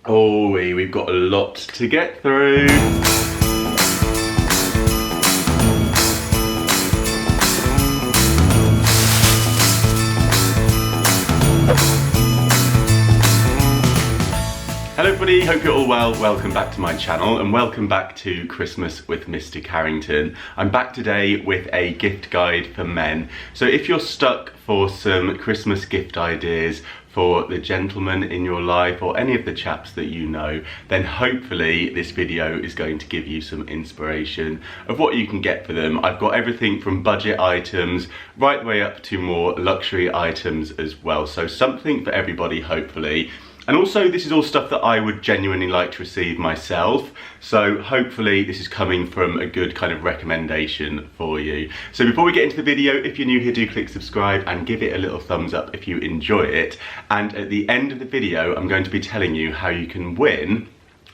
Oh, we've got a lot to get through. Hello everybody, hope you're all well. Welcome back to my channel and welcome back to Christmas with Mr. Carrington. I'm back today with a gift guide for men. So if you're stuck for some Christmas gift ideas for the gentleman in your life or any of the chaps that you know, then hopefully this video is going to give you some inspiration of what you can get for them. I've got everything from budget items right the way up to more luxury items as well. So something for everybody, hopefully. And also, this is all stuff that I would genuinely like to receive myself. So hopefully this is coming from a good kind of recommendation for you. So before we get into the video, if you're new here, do click subscribe and give it a little thumbs up if you enjoy it. And at the end of the video, I'm going to be telling you how you can win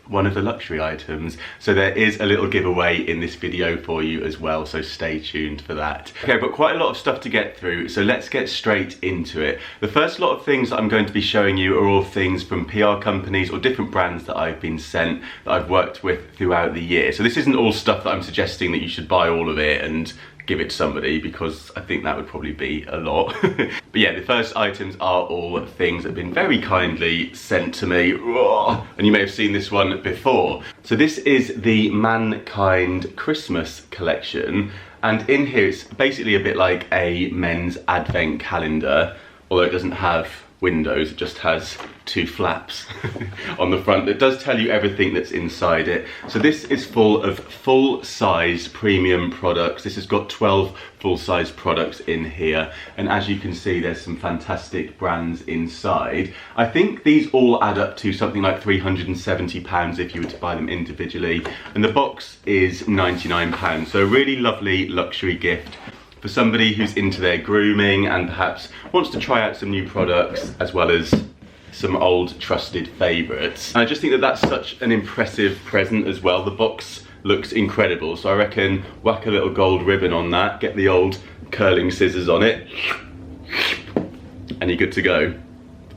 one of the luxury items. So there is a little giveaway in this video for you as well, so stay tuned for that. Okay, but quite a lot of stuff to get through, so let's get straight into it. The first lot of things that I'm going to be showing you are all things from PR companies or different brands that I've been sent, that I've worked with throughout the year. So this isn't all stuff that I'm suggesting that you should buy all of it and give it to somebody, because I think that would probably be a lot. But yeah, the first items are all things that have been very kindly sent to me. And you may have seen this one before. So this is the Mankind Christmas collection. And in here, it's basically a bit like a men's advent calendar, although it doesn't have windows, it just has two flaps on the front. It does tell you everything that's inside it. So this is full of full-size premium products. This has got 12 full-size products in here, and as you can see, there's some fantastic brands inside. I think these all add up to something like £370 if you were to buy them individually, and the box is £99. So a really lovely luxury gift for somebody who's into their grooming and perhaps wants to try out some new products as well as some old trusted favourites. And I just think that that's such an impressive present as well. The box looks incredible, so I reckon whack a little gold ribbon on that, get the old curling scissors on it, and you're good to go.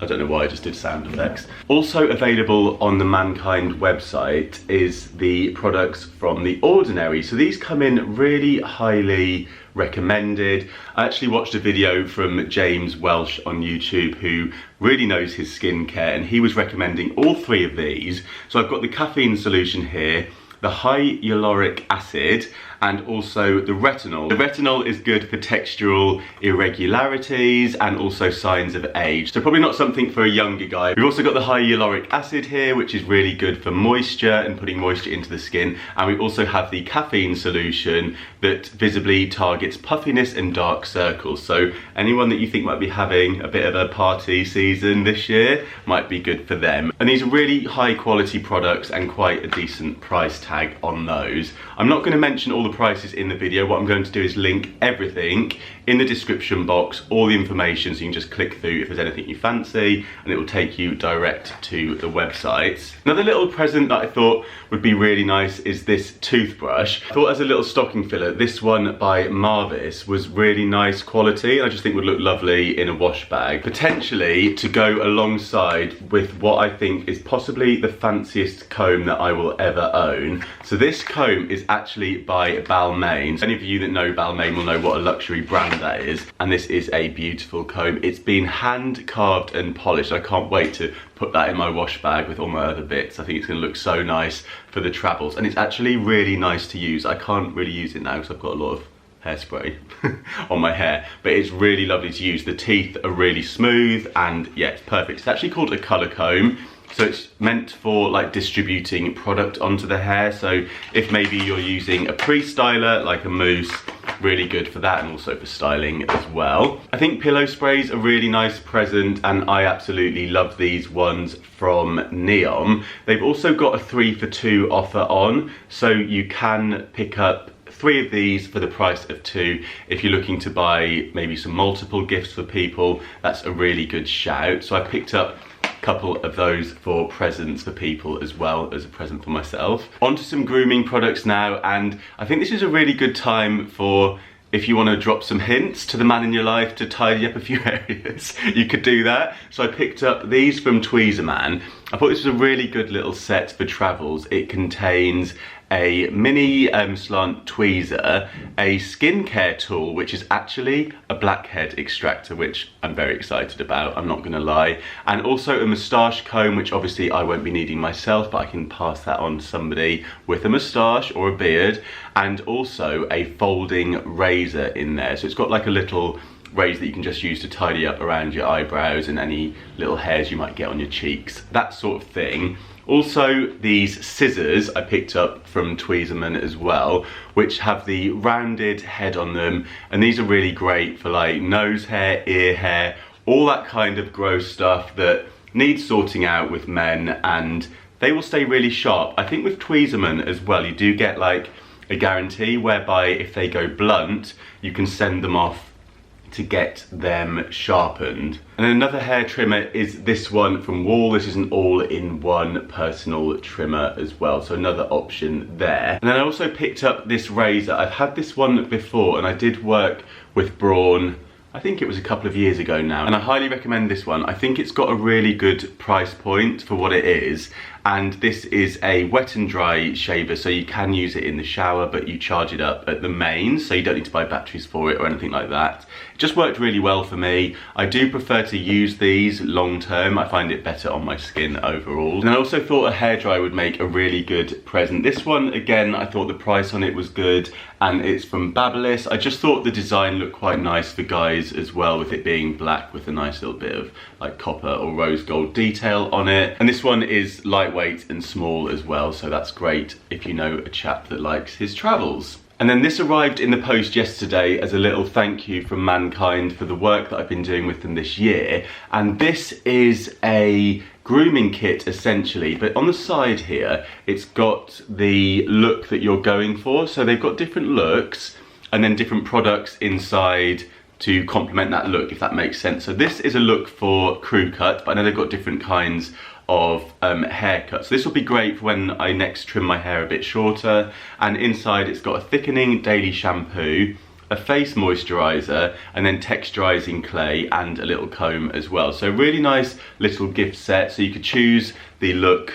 I don't know why I just did sound effects. Also available on the Mankind website is the products from The Ordinary. So these come in really highly recommended. I actually watched a video from James Welsh on YouTube, who really knows his skincare, and he was recommending all three of these. So I've got the caffeine solution here, the hyaluronic acid, and also the retinol. The retinol is good for textural irregularities and also signs of age. So probably not something for a younger guy. We've also got the hyaluronic acid here, which is really good for moisture and putting moisture into the skin. And we also have the caffeine solution that visibly targets puffiness and dark circles. So anyone that you think might be having a bit of a party season this year might be good for them. And these are really high quality products and quite a decent price tag on those. I'm not going to mention all the prices in the video. What I'm going to do is link everything in the description box, all the information, so you can just click through if there's anything you fancy, and it will take you direct to the website. Another little present that I thought would be really nice is this toothbrush. I thought as a little stocking filler, this one by Marvis was really nice quality. I just think would look lovely in a wash bag, potentially to go alongside with what I think is possibly the fanciest comb that I will ever own. So this comb is actually by Balmain. Any of you that know Balmain will know what a luxury brand that is, and this is a beautiful comb. It's been hand carved and polished. I can't wait to put that in my wash bag with all my other bits. I think it's going to look so nice for the travels, and it's actually really nice to use. I can't really use it now because I've got a lot of hairspray on my hair, but it's really lovely to use. The teeth are really smooth, and yeah, it's perfect. It's actually called a colour comb. So it's meant for like distributing product onto the hair. So if maybe you're using a pre-styler like a mousse, really good for that, and also for styling as well. I think pillow sprays are really nice present, and I absolutely love these ones from Neom. They've also got a 3 for 2 offer on, so you can pick up 3 of these for the price of 2. If you're looking to buy maybe some multiple gifts for people, that's a really good shout. So I picked up couple of those for presents for people as well as a present for myself. On to some grooming products now, and I think this is a really good time for if you want to drop some hints to the man in your life to tidy up a few areas, you could do that. So I picked up these from Tweezerman. I thought this was a really good little set for travels. It contains a mini slant tweezer, a skincare tool, which is actually a blackhead extractor, which I'm very excited about, I'm not gonna lie, and also a moustache comb, which obviously I won't be needing myself, but I can pass that on to somebody with a moustache or a beard, and also a folding razor in there. So it's got like a little razor that you can just use to tidy up around your eyebrows and any little hairs you might get on your cheeks, that sort of thing. Also, these scissors I picked up from Tweezerman as well, which have the rounded head on them, and these are really great for like nose hair, ear hair, all that kind of gross stuff that needs sorting out with men, and they will stay really sharp. I think with Tweezerman as well, you do get like a guarantee whereby if they go blunt, you can send them off to get them sharpened. And another hair trimmer is this one from Wall. This is an all-in-one personal trimmer as well, so another option there. And then I also picked up this razor. I've had this one before, and I did work with Braun, I think it was a couple of years ago now, and I highly recommend this one. I think it's got a really good price point for what it is, and this is a wet and dry shaver, so you can use it in the shower, but you charge it up at the mains, so you don't need to buy batteries for it or anything like that. It just worked really well for me. I do prefer to use these long term. I find it better on my skin overall. And I also thought a hairdryer would make a really good present. This one, again, I thought the price on it was good, and it's from Babyliss. I just thought the design looked quite nice for guys as well, with it being black with a nice little bit of like copper or rose gold detail on it. And this one is lightweight and small as well, so that's great if you know a chap that likes his travels. And then this arrived in the post yesterday as a little thank you from Mankind for the work that I've been doing with them this year. And this is a grooming kit essentially, but on the side here, it's got the look that you're going for. So they've got different looks and then different products inside to complement that look, if that makes sense. So this is a look for crew cut, but I know they've got different kinds of haircuts. So this will be great for when I next trim my hair a bit shorter. And inside it's got a thickening daily shampoo, a face moisturizer, and then texturizing clay and a little comb as well. So really nice little gift set. So you could choose the look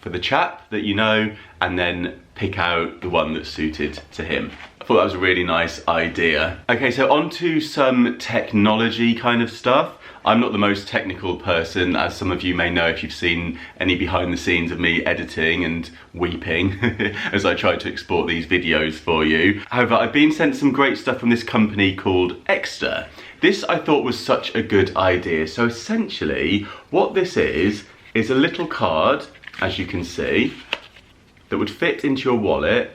for the chap that you know and then pick out the one that's suited to him. I thought that was a really nice idea. Okay, so on to some technology kind of stuff. I'm not the most technical person, as some of you may know if you've seen any behind the scenes of me editing and weeping as I try to export these videos for you. However, I've been sent some great stuff from this company called Extra. This I thought was such a good idea. So essentially, what this is a little card, as you can see, that would fit into your wallet.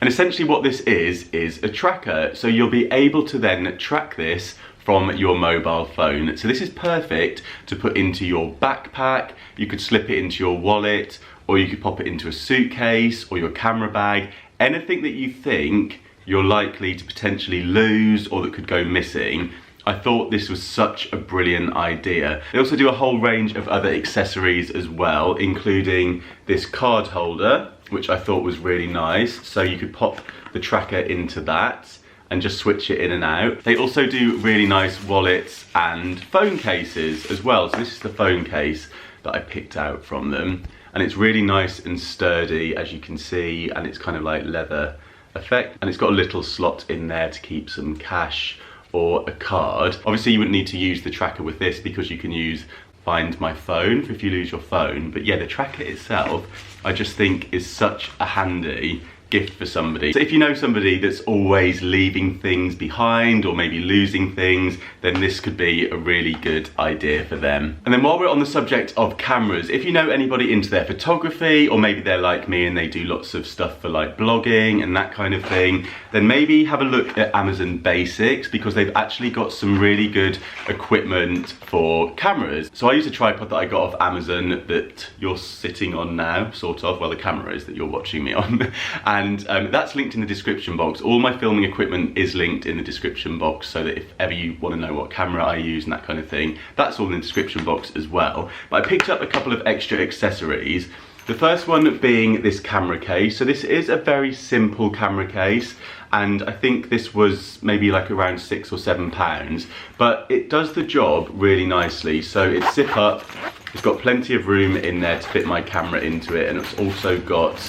And essentially what this is a tracker. So you'll be able to then track this from your mobile phone. So this is perfect to put into your backpack. You could slip it into your wallet, or you could pop it into a suitcase or your camera bag. Anything that you think you're likely to potentially lose or that could go missing. I thought this was such a brilliant idea. They also do a whole range of other accessories as well, including this card holder, which I thought was really nice. So you could pop the tracker into that and just switch it in and out. They also do really nice wallets and phone cases as well. So this is the phone case that I picked out from them. And it's really nice and sturdy, as you can see, and it's kind of like leather effect. And it's got a little slot in there to keep some cash or a card. Obviously you wouldn't need to use the tracker with this because you can use Find My Phone for if you lose your phone. But yeah, the tracker itself, I just think is such a handy gift for somebody. So if you know somebody that's always leaving things behind or maybe losing things, then this could be a really good idea for them. And then while we're on the subject of cameras, if you know anybody into their photography, or maybe they're like me and they do lots of stuff for like blogging and that kind of thing, then maybe have a look at Amazon Basics, because they've actually got some really good equipment for cameras. So I use a tripod that I got off Amazon that you're sitting on now, sort of, well, the camera is that you're watching me on. And that's linked in the description box. All my filming equipment is linked in the description box, so that if ever you want to know what camera I use and that kind of thing, that's all in the description box as well. But I picked up a couple of extra accessories. The first one being this camera case. So this is a very simple camera case, and I think this was maybe like around £6 or £7, but it does the job really nicely. So it's zip up, it's got plenty of room in there to fit my camera into it, and it's also got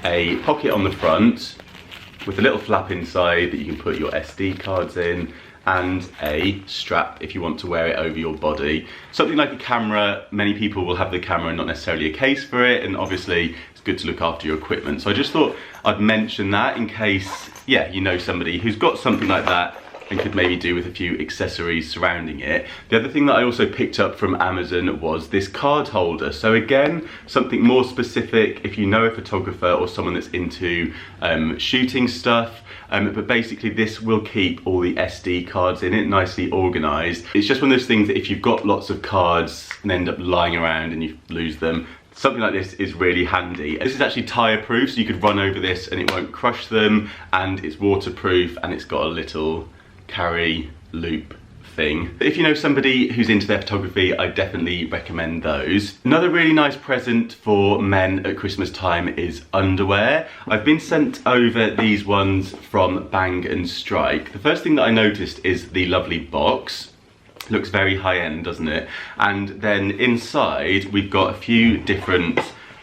a pocket on the front with a little flap inside that you can put your SD cards in, and a strap if you want to wear it over your body. Something like a camera, many people will have the camera and not necessarily a case for it, and obviously it's good to look after your equipment. So I just thought I'd mention that in case, yeah, you know somebody who's got something like that and could maybe do with a few accessories surrounding it. The other thing that I also picked up from Amazon was this card holder. So again, something more specific if you know a photographer or someone that's into shooting stuff. But basically this will keep all the SD cards in it nicely organized. It's just one of those things that if you've got lots of cards and end up lying around and you lose them, something like this is really handy. This is actually tire proof, so you could run over this and it won't crush them, and it's waterproof, and it's got a little carry loop thing. If you know somebody who's into their photography, I definitely recommend those. Another really nice present for men at Christmas time is underwear. I've been sent over these ones from Bang & Strike. The first thing that I noticed is the lovely box. Looks very high-end, doesn't it? And then inside we've got a few different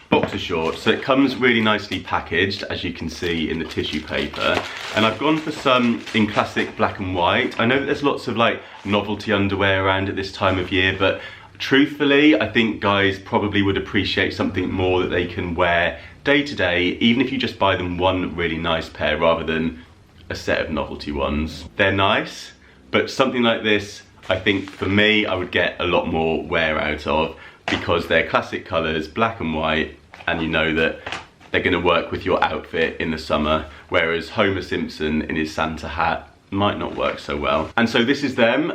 boxer shorts. So it comes really nicely packaged, as you can see in the tissue paper, and I've gone for some in classic black and white. I know that there's lots of like novelty underwear around at this time of year, but truthfully I think guys probably would appreciate something more that they can wear day to day, even if you just buy them one really nice pair rather than a set of novelty ones. They're nice, but something like this, I think for me, I would get a lot more wear out of, because they're classic colours, black and white, and you know that they're going to work with your outfit in the summer, whereas Homer Simpson in his Santa hat might not work so well. And so this is them.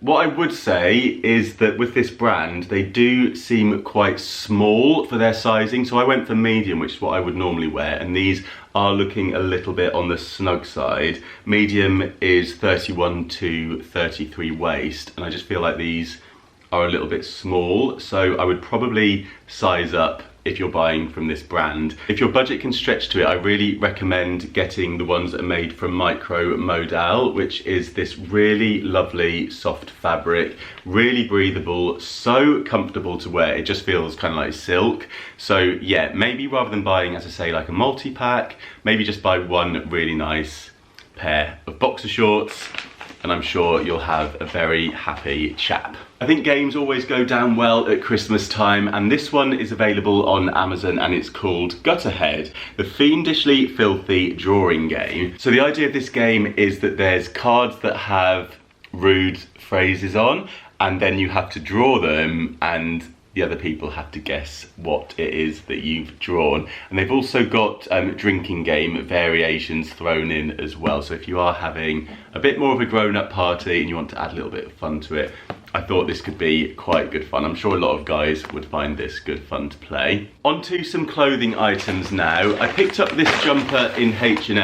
What I would say is that with this brand, they do seem quite small for their sizing, so I went for medium, which is what I would normally wear, and these are looking a little bit on the snug side. Medium is 31 to 33 waist, and I just feel like these are a little bit small, so I would probably size up if you're buying from this brand. If your budget can stretch to it, I really recommend getting the ones that are made from Micro Modal, which is this really lovely soft fabric, really breathable, so comfortable to wear. It just feels kind of like silk. So yeah, maybe rather than buying, as I say, like a multi-pack, maybe just buy one really nice pair of boxer shorts, and I'm sure you'll have a very happy chap. I think games always go down well at Christmas time, and this one is available on Amazon, and it's called Gutterhead, the fiendishly filthy drawing game. So the idea of this game is that there's cards that have rude phrases on, and then you have to draw them, and the other people have to guess what it is that you've drawn. And they've also got drinking game variations thrown in as well. So if you are having a bit more of a grown-up party and you want to add a little bit of fun to it, I thought this could be quite good fun. I'm sure a lot of guys would find this good fun to play. On to some clothing items now. I picked up this jumper in H&M,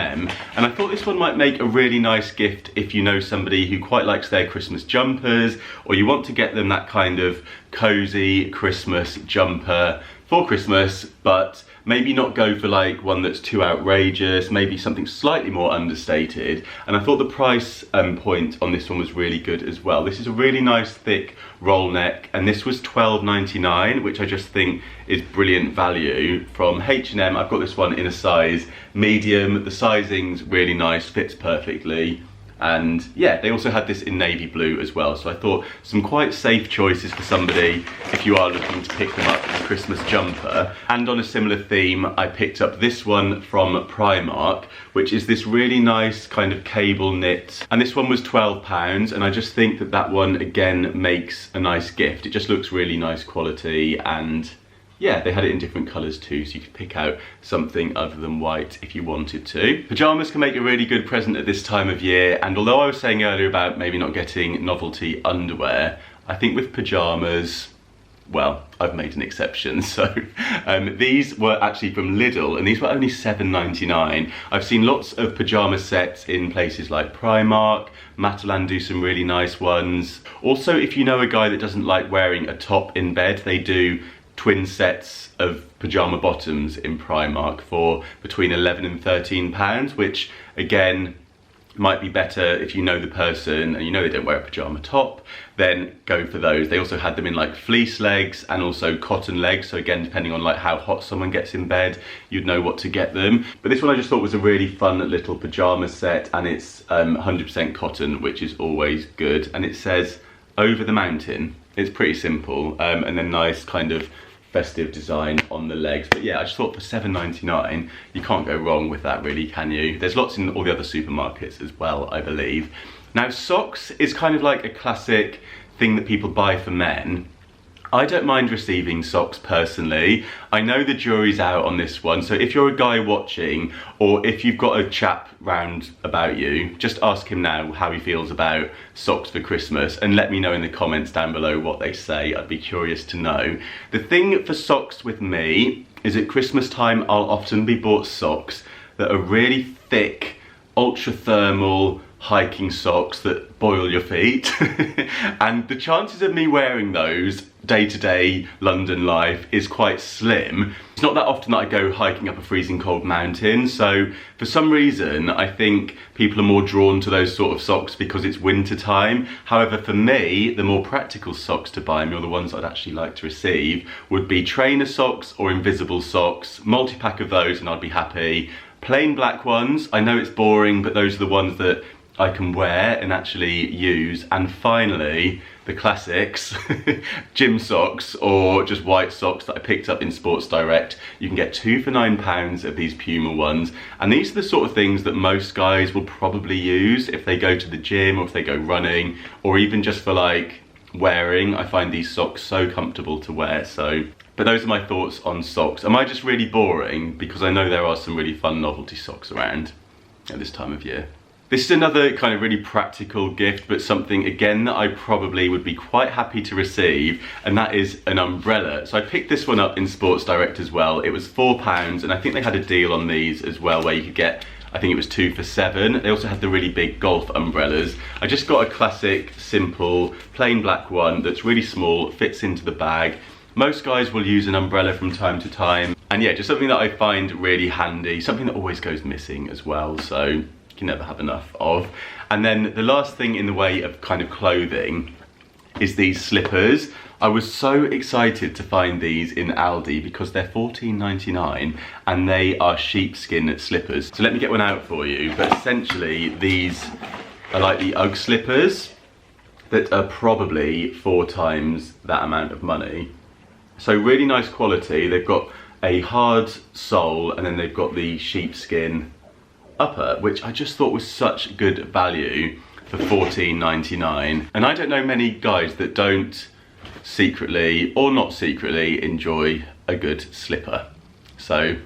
and I thought this one might make a really nice gift if you know somebody who quite likes their Christmas jumpers, or you want to get them that kind of cozy Christmas jumper for Christmas, but maybe not go for like one that's too outrageous, maybe something slightly more understated. And I thought the price point on this one was really good as well. This is a really nice thick roll neck, and this was £12.99, which I just think is brilliant value from H&M. I've got this one in a size medium. The sizing's really nice, fits perfectly. And yeah, they also had this in navy blue as well, so I thought some quite safe choices for somebody if you are looking to pick them up as a Christmas jumper. And on a similar theme, I picked up this one from Primark, which is this really nice kind of cable knit, and this one was £12, and I just think that that one again makes a nice gift. It just looks really nice quality, and yeah, they had it in different colours too, so you could pick out something other than white if you wanted to. Pajamas can make a really good present at this time of year, and although I was saying earlier about maybe not getting novelty underwear, I think with pajamas, well, I've made an exception. So these were actually from Lidl, and these were only £7.99. I've seen lots of pajama sets in places like Primark. Matalan do some really nice ones. Also, if you know a guy that doesn't like wearing a top in bed, they do twin sets of pajama bottoms in Primark for between £11 and £13, which again might be better if you know the person and you know they don't wear a pajama top, then go for those. They also had them in like fleece legs and also cotton legs, so again, depending on like how hot someone gets in bed, you'd know what to get them. But this one I just thought was a really fun little pajama set, and it's 100% cotton, which is always good. And it says over the mountain. It's pretty simple, and then nice kind of festive design on the legs. But yeah, I just thought for £7.99 you can't go wrong with that, really, can you? There's lots in all the other supermarkets as well, I believe. Now, socks is kind of like a classic thing that people buy for men. I don't mind receiving socks personally. I know the jury's out on this one, so if you're a guy watching, or if you've got a chap round about you, just ask him now how he feels about socks for Christmas, and let me know in the comments down below what they say. I'd be curious to know. The thing for socks with me is at Christmas time I'll often be bought socks that are really thick, ultra thermal hiking socks that boil your feet. And the chances of me wearing those day-to-day London life is quite slim. It's not that often that I go hiking up a freezing cold mountain, so for some reason I think people are more drawn to those sort of socks because it's winter time. However, for me, the more practical socks to buy me, or the ones I'd actually like to receive, would be trainer socks or invisible socks. Multi-pack of those and I'd be happy. Plain black ones, I know it's boring, but those are the ones that I can wear and actually use. And finally, the classics, gym socks or just white socks that I picked up in Sports Direct. You can get 2 for £9 of these Puma ones. And these are the sort of things that most guys will probably use if they go to the gym or if they go running, or even just for like wearing. I find these socks so comfortable to wear. But those are my thoughts on socks. Am I just really boring? Because I know there are some really fun novelty socks around at this time of year. This is another kind of really practical gift, but something again that I probably would be quite happy to receive, and that is an umbrella. So I picked this one up in Sports Direct as well. It was £4, and I think they had a deal on these as well where you could get, I think it was 2 for £7. They also had the really big golf umbrellas. I just got a classic, simple, plain black one that's really small, fits into the bag. Most guys will use an umbrella from time to time. And yeah, just something that I find really handy, something that always goes missing as well, so you can never have enough of. And then the last thing in the way of kind of clothing is these slippers. I was so excited to find these in Aldi because they're £14.99 and they are sheepskin slippers. So let me get one out for you, but essentially these are like the UGG slippers that are probably 4 times that amount of money. So really nice quality. They've got a hard sole and then they've got the sheepskin upper, which I just thought was such good value for £14.99. And I don't know many guys that don't secretly or not secretly enjoy a good slipper. So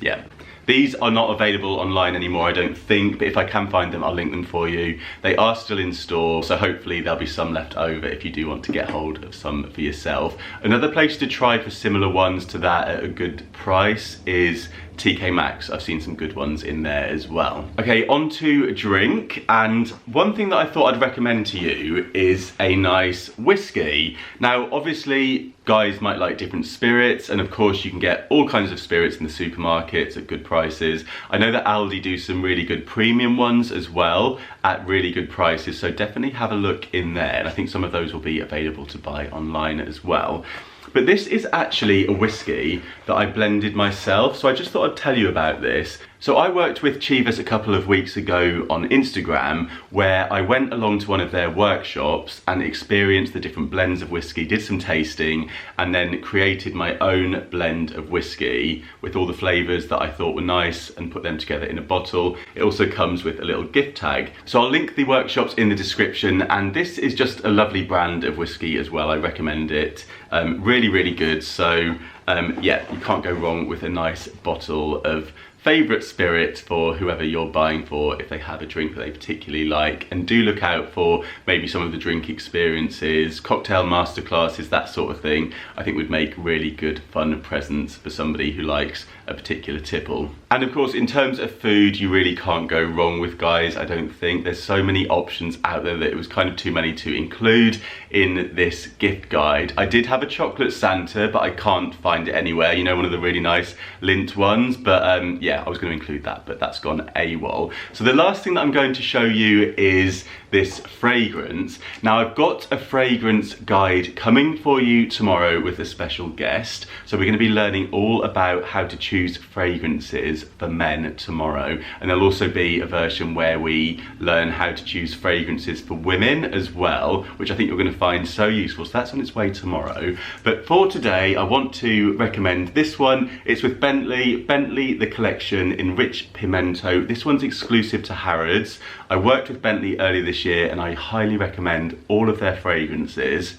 yeah. These are not available online anymore, I don't think, but if I can find them, I'll link them for you. They are still in store, so hopefully there'll be some left over if you do want to get hold of some for yourself. Another place to try for similar ones to that at a good price is TK Maxx. I've seen some good ones in there as well. Okay, on to drink, and one thing that I thought I'd recommend to you is a nice whiskey. Now, obviously, guys might like different spirits, and of course you can get all kinds of spirits in the supermarkets at good prices. I know that Aldi do some really good premium ones as well at really good prices, so definitely have a look in there, and I think some of those will be available to buy online as well. But this is actually a whiskey that I blended myself, so I just thought I'd tell you about this. So I worked with Chivas a couple of weeks ago on Instagram, where I went along to one of their workshops and experienced the different blends of whiskey, did some tasting, and then created my own blend of whiskey with all the flavours that I thought were nice and put them together in a bottle. It also comes with a little gift tag. So I'll link the workshops in the description, and this is just a lovely brand of whiskey as well. I recommend it. Really, really good. So yeah, you can't go wrong with a nice bottle of favourite spirit for whoever you're buying for if they have a drink that they particularly like. And do look out for maybe some of the drink experiences, cocktail masterclasses, that sort of thing. I think would make really good fun presents for somebody who likes a particular tipple. And of course, in terms of food, you really can't go wrong with, guys, I don't think. There's so many options out there that it was kind of too many to include in this gift guide. I did have a chocolate Santa, but I can't find it anywhere, you know, one of the really nice lint ones. But yeah, I was going to include that, but that's gone AWOL. So the last thing that I'm going to show you is this fragrance. Now, I've got a fragrance guide coming for you tomorrow with a special guest. So we're going to be learning all about how to choose fragrances for men tomorrow. And there'll also be a version where we learn how to choose fragrances for women as well, which I think you're going to find so useful. So that's on its way tomorrow. But for today, I want to recommend this one. It's with Bentley the Collection in Rich Pimento. This one's exclusive to Harrods. I worked with Bentley earlier this year and I highly recommend all of their fragrances.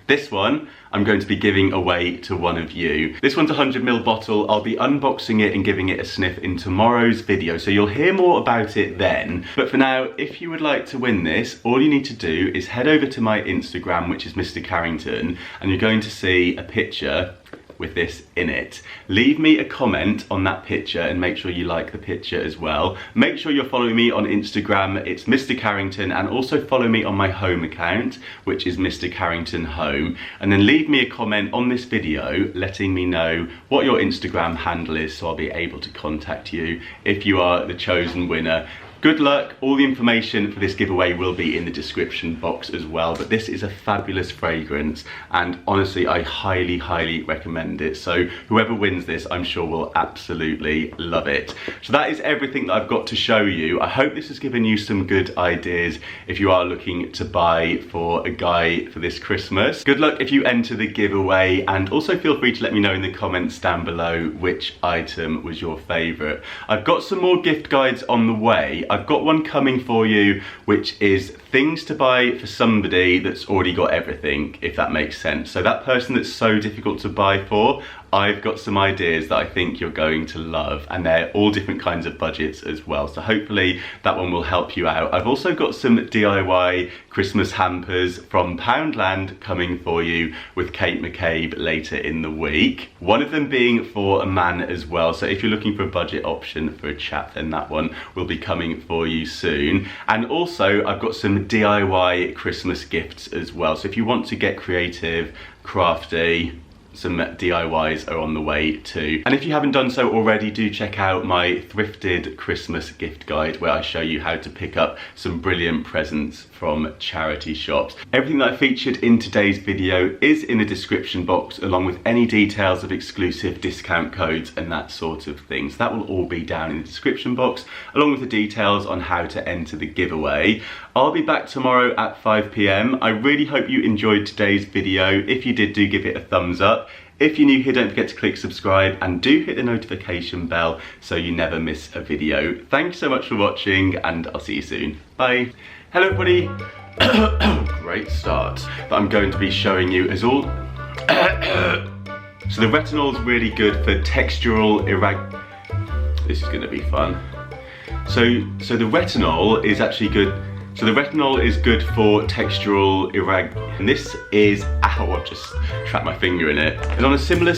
This one I'm going to be giving away to one of you. This one's a 100ml bottle. I'll be unboxing it and giving it a sniff in tomorrow's video, so you'll hear more about it then. But for now, if you would like to win this, all you need to do is head over to my Instagram, which is Mr. Carrington, and you're going to see a picture with this in it. Leave me a comment on that picture and make sure you like the picture as well. Make sure you're following me on Instagram, it's Mr. Carrington, and also follow me on my home account, which is Mr. Carrington Home. And then leave me a comment on this video letting me know what your Instagram handle is, so I'll be able to contact you if you are the chosen winner. Good luck. All the information for this giveaway will be in the description box as well, but this is a fabulous fragrance and honestly I highly recommend it. So whoever wins this, I'm sure will absolutely love it. So that is everything that I've got to show you. I hope this has given you some good ideas if you are looking to buy for a guy for this Christmas. Good luck if you enter the giveaway, and also feel free to let me know in the comments down below which item was your favorite. I've got some more gift guides on the way. I've got one coming for you, which is things to buy for somebody that's already got everything, if that makes sense. So that person that's so difficult to buy for, I've got some ideas that I think you're going to love, and they're all different kinds of budgets as well. So hopefully that one will help you out. I've also got some DIY Christmas hampers from Poundland coming for you with Kate McCabe later in the week. One of them being for a man as well. So if you're looking for a budget option for a chap, then that one will be coming for you soon. And also I've got some DIY Christmas gifts as well. So if you want to get creative, crafty, some DIYs are on the way too. And if you haven't done so already, do check out my thrifted Christmas gift guide, where I show you how to pick up some brilliant presents from charity shops. Everything that I featured in today's video is in the description box, along with any details of exclusive discount codes and that sort of thing. So that will all be down in the description box, along with the details on how to enter the giveaway. I'll be back tomorrow at 5 PM. I really hope you enjoyed today's video. If you did, do give it a thumbs up. If you're new here, don't forget to click subscribe and do hit the notification bell so you never miss a video. Thanks so much for watching, and I'll see you soon. Bye. Hello everybody. Great start. That I'm going to be showing you is all... So the retinol is really good for textural This is going to be fun. So the retinol is actually good. So the retinol is good for textural and this is, ow, I've just trapped my finger in it. And on a similar